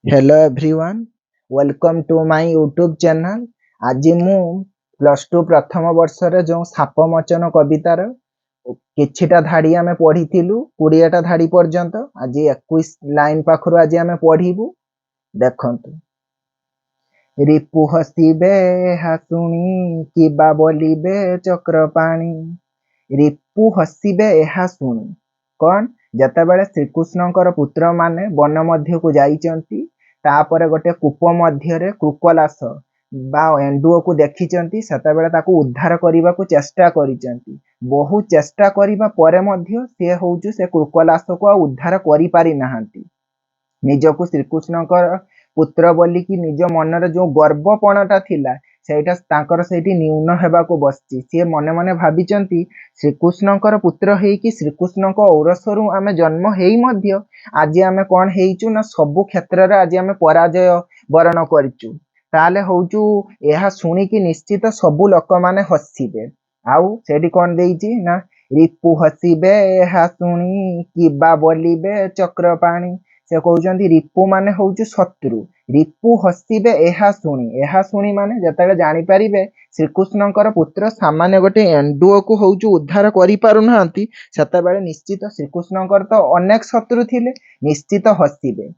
Hello everyone, welcome to my YouTube channel. आज मु plus two प्रथम वर्ष रे जो साप मोचन कवितार किछिटा धाड़ी आमे पढ़िथिलु 20टा धाड़ी पर्यंत। आज 21 लाइन पाखरु आज आमे पढ़िबु। देखंतु। रिपु हसिबे हासुनी किबा बोलिबे चक्रपाणी। रिपु हसिबे एहा शुणी कौन जेतेबेले श्रीकृष्णकर पुत्र माने वन मध्य को जाइचंती तापरे गोटे कूप मध्यरे कृकलास बा एंडुओ को देखिचंती सेतेबेले ताकू उद्धार करबा को चेष्टा करिचंती। बहु चेष्टा करिबा परे मध्य से होउचु से कृकलास को उद्धार करि पारि नाहंती। निजको श्रीकृष्णकर पुत्र बोली कि निज मनरे जो गर्वपणटा थिला सेटा तांकर सेठी न्यून हेबाको बसची। से मने मने भाबिचंती श्रीकृष्णकर पुत्र हेई कि श्रीकृष्णको औरसरु आमे जन्म हेई मध्य आज आमे कोन हेइचु ना सबु क्षेत्र रे आज आमे पराजय वरण करिचु। ताले होउचु एहा सुनी कि निश्चित सबु लोक माने हसिबे। आउ सेठी कोन देइची ना रिपु हसिबे एहा सुनी किबा बोलिबे चक्रपाणी। से कहउचंती रिपु माने होउचु शत्रु। रिपु हसिबे एहा शुणी माने जतले जानि परिबे श्रीकृष्णकर पुत्र सामान्य गोटे एंडुओ को होउचु उद्धार करि पारु नाहंती सेतेबेले निश्चित श्रीकृष्णकर तो अनेक शत्रु थिले, निश्चित हसिबे।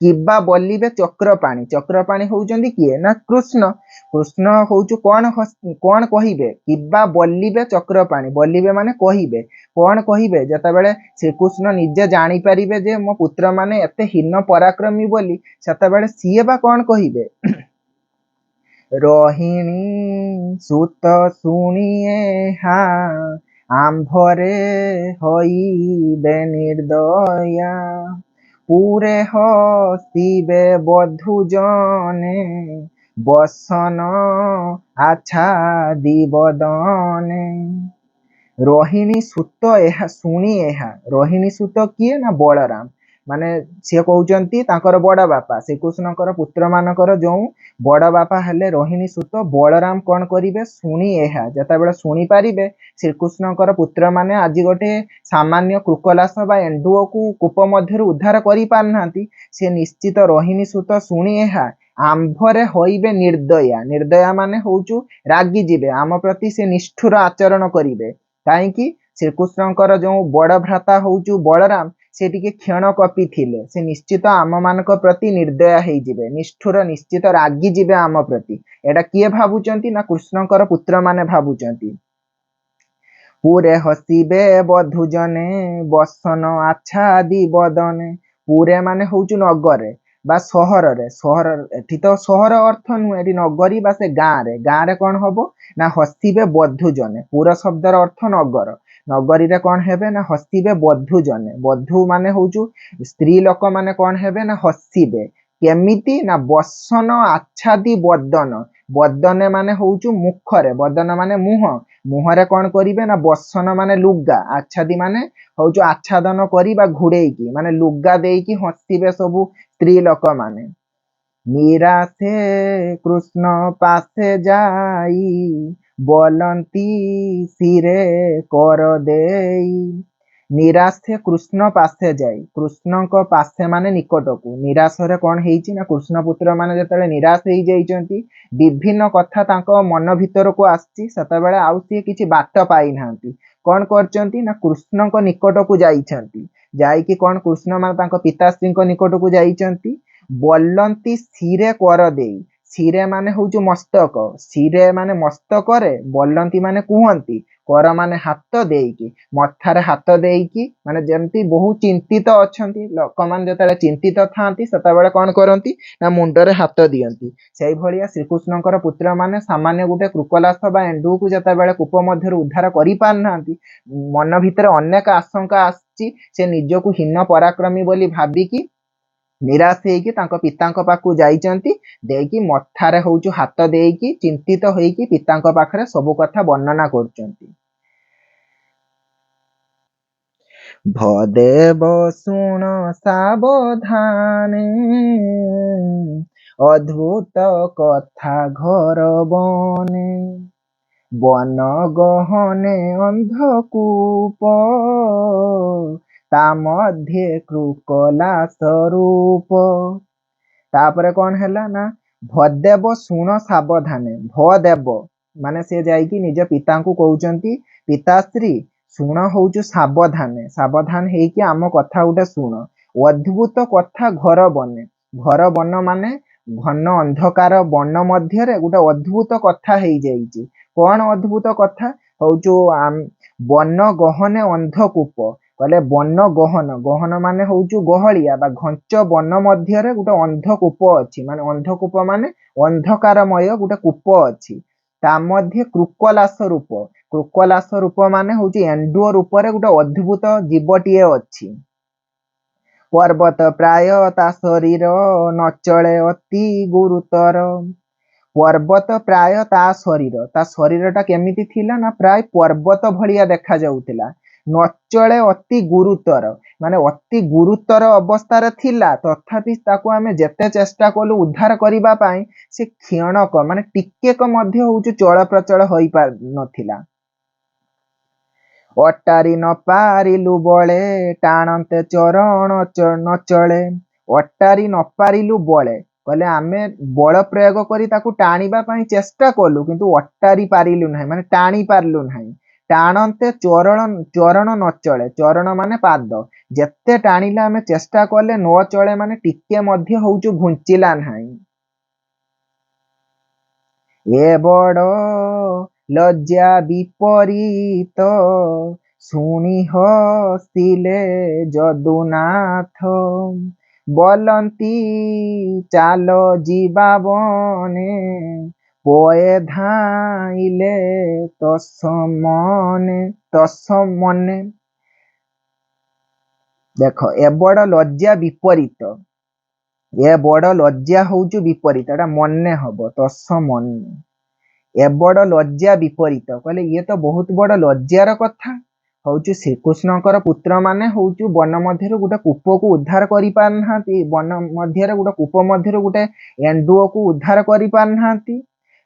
किबा बोलिबे चक्रपाणी। चक्रपाणी होउचंती किए ना कृष्ण। कृष्ण होउचु कोन कहिबे किबा बोलिबे चक्रपाणी। बोलिबे माने कहिबे कोन कहिबे जेतेबेले श्रीकृष्ण निजे जानि परिबे जे मो पुत्र माने एते हीन पराक्रमी बोली सेतेबेले सिए बा कोन कहिबे रोहिणी सुत शुणिए हा आंभरे होइबे निर्दया पूरे हसिबे बधु जने बसन आच्छादी बदने। रोहिणी सुत एहा शुणी एहा। रोहिणी सुत किए ना बलराम माने से कहउचंती तांकर बड़ा बापा श्रीकृष्णकर पुत्र मानकर जो बड़ा बापा हेले रोहिणी सुत बलराम कोन करिवे शुणी एहा जेतेबेले शुणी पारिबे श्रीकृष्णकर पुत्र माने आज गोटे सामान्य कृकलास बा एंडुओ को कूप मध्यरु उद्धार करि पारनांती से निश्चित रोहिणी सुत शुणी एहा आंभरे होइबे निर्दया। निर्दया माने होउचु रागी जिबे आम प्रति से निष्ठुर आचरण करिवे। काईकि श्रीकृष्णकर जो बड़ भ्राता होउचु बलराम से टिके क्षण कपि थिले से निश्चित आम मानक प्रति निर्दया हेई जिबे, निष्ठुर निश्चित रागी जिबे आम प्रति। एटा किए भाबुचंती ना कृष्णकर पुत्र माने भाबुचंती। पूरे हसिबे बधु जने बसन आच्छादी बदने। पूरे माने होउचु नगरे बा सहर रे। सहर एठी तो सहर अर्थ नु एठी नगरी बा से गाँ रे कोन हबो ना हसिबे बधु जने। पूरा शब्दर अर्थ नगर। नगरी रे कोन हेबे ना हसिबे बधु जने। बधु माने होउचु स्त्री लोक माने कोन हेबे ना हसिबे केमिति ना बसन आच्छादी बदन। बदने माने होउचु मुखरे। बदन माने मुह। मुहरे कोन करिवे ना बसन माने लुगा। आच्छादी माने होउचु आच्छादन करी बा घुड़ेकी माने लुगा देकी हसिबे सबु स्त्री लोक माने। निराशे कृष्ण पासे जाई बोलंती सिरे कर देई। निराशे कृष्ण पासे जाई। कृष्ण को पासे माने निकट को। निराश रे कोन हेइची ना कृष्ण पुत्र माने जतले निराश हेइ जाइचंती विभिन्न कथा तांको मन भीतर को आछि सेतेबेले आउ सिए किछि बाट पाइ नाहंती कोन करचंती ना कृष्ण को निकट को जाइचंती। जाईकी कोन कृष्ण माने तांको पिताश्री को निकट को जाइचंती बोलंती सिरे कर देई। सिरे माने होउचु मस्तक। सिरे माने मस्तक रे बोलंती माने कुहंती कर माने हाथ देईकी मथारे हाथ देईकी माने जेमती बहु चिंतित अछंती लोक मान जतले चिंतित थांती सेतेबेले कोन करंती ना मुंडरे हाथ दियंती। सेई भलिया श्रीकृष्णकर पुत्र माने सामान्य गुटे कृकलास बा एंडू को जेतेबेले कूप मध्यरु उद्धार करि पारनांती मन भितर अनेक आशंका आछि से निजको हीन पराक्रमी बोली भाबिकी निराश हेइकी तांको पितांको पाखु जाइचंती देकी मथारे होउचु हाथ देकी चिंतित होइकी पितांको पाखरे सब कथा वर्णना करचंती। भदेव शुण सावधाने अद्भुत कथा घर बने वन गहने अंधकूप ता मध्ये कृकला स्वरूप। तापरे कौन हैला ना भदेव शुण सावधाने भदेव माने से जाइकी निज पिता को कहउचंती पिताश्री शुण होउचु सावधाने सावधान हेकी आम कथा उठे शुण अद्भुत कथा घर बने घर बन माने घन अंधकार बन मध्य गोटे अद्भुत कथा हेई जाइची कौन अद्भुत कथा होउचु वन गहने अंधकूप कहले वन गहन गहन माने होउचु गहलिया बा घंच वन मध्य गोटे अंधकूप अछि माने अंधकूप माने अंधकारमय गोटे कूप अछि ता मध्य कृकलास रूप माने होउचि एंडुओ रूप रे गोटे अद्भुत जीवटीए अछि पर्वत प्राय ता शरीर नचले अति गुरुतर पर्वत प्राय ता शरीरटा केमिति थिला ना प्राय पर्वत भलिया देखा जाउथिला नचले अति गुरुतर माने अति गुरुतर अवस्था थिला तथापि ताको आमे जेते चेष्टा कलु उद्धार करिबा पाई से क्षणक माने टिकेक मध्य होउचु चल प्रचल होई पार नथिला अटारी न पारिलु बळे टाणते चरण न चले अटारी न पारिलु बळे कहले आमे बल प्रयोग करी ताकू टाणीबा पई चेष्टा कलु किंतु अटारी पारिलु नाही माने टाणी पारलु नाही टाणते चरण चरण न चले चरण माने पाद जेते टाणीले आमे चेष्टा कले न चले माने टिके मध्य होउचु घुंचिला नाही ए बड़ लज्जा विपरीत शुणी हसिले जदुनाथ बोलंती चाल जीवा बने पोए धाइले तस्मने देख ए बड़ लज्जा विपरीत ए बड़ लज्जा होउचु विपरीत एटा मन्ने हबो तस्मने ए बड़ लज्जा विपरीत कहले ये तो बहुत बड़ लज्जार कथा होउचु श्रीकृष्णकर पुत्र माने होउचु वन मध्य गोटे कूप को उद्धार करि पारनाहांती वन मध्य गोटे कूप मध्य गोटे एंडुओ को उद्धार करि पारनाहांती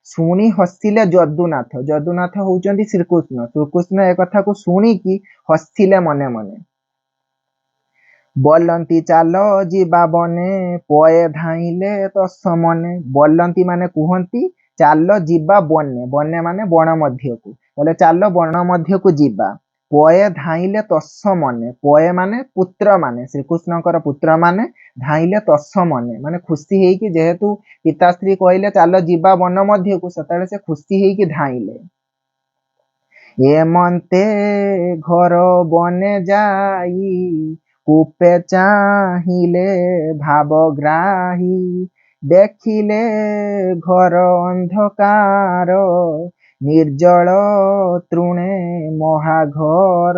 शुणी हसिले जदुनाथ होउचंती श्रीकृष्ण ए कथा को शुणी की हसिले मने मने बोलंती चाल जीवा बने पोए धाइले तस्मने बोलंती माने कुहंती चाल जीवा बने बने माने बण मध्य को बोले चाल बण मध्य को जीवा पोए धाइले तस्मने पोए माने पुत्र माने श्रीकृष्णकर पुत्र माने धाइले तस्मने माने खुशी हेकी जेहेतु पिताश्री कहले चाल जीवा बन मध्य को सताले से खुशी हेकी धाइले एमंते घर बने जाई कूपे चाहिले भावग्राही देखिले घर अंधकार निर्जल तृणे महाघर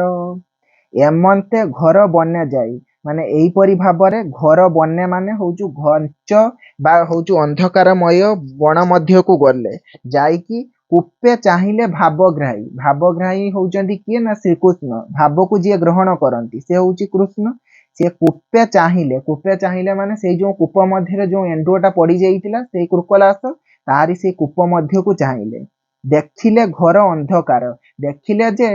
एमंते घर बने जाई माने एहीपरि भाबरे घर बने माने होउचु घंच बा होउचु अंधकारमय बण मध्य को गले जाईकी कूपे चाहिए भावग्राही होउचंती किए ना श्रीकृष्ण भाव को जी ग्रहण करती से होउची कृष्ण से कूपे चाहिए माने से जो कूप मध्य जो एंडुओटा पड़ी जाइतिला से कृकलास तारी से कूप मध्य को चाहिए देखिले घर अंधकार देखिले जे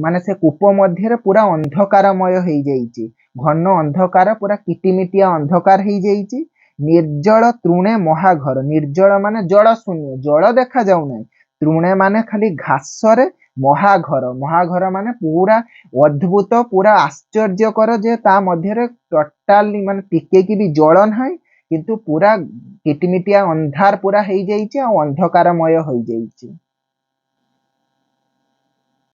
माने से कूप मध्य पूरा अंधकारमय हो जाइची घन अंधकार पूरा किटिमिटिया अंधकार हो जाइची निर्जल तृणे महाघर निर्जल माने जल शून्य जल देखा जाऊ ना तृणे माने खाली घास रे महाघर माने पूरा अद्भुत पूरा आश्चर्यकर जे ता मध्य टोटाली माने टिके की भी जल नाही किंतु पूरा किटिमिटिया अंधार पूरा हो जाइची आ अंधकारमय हो जाइची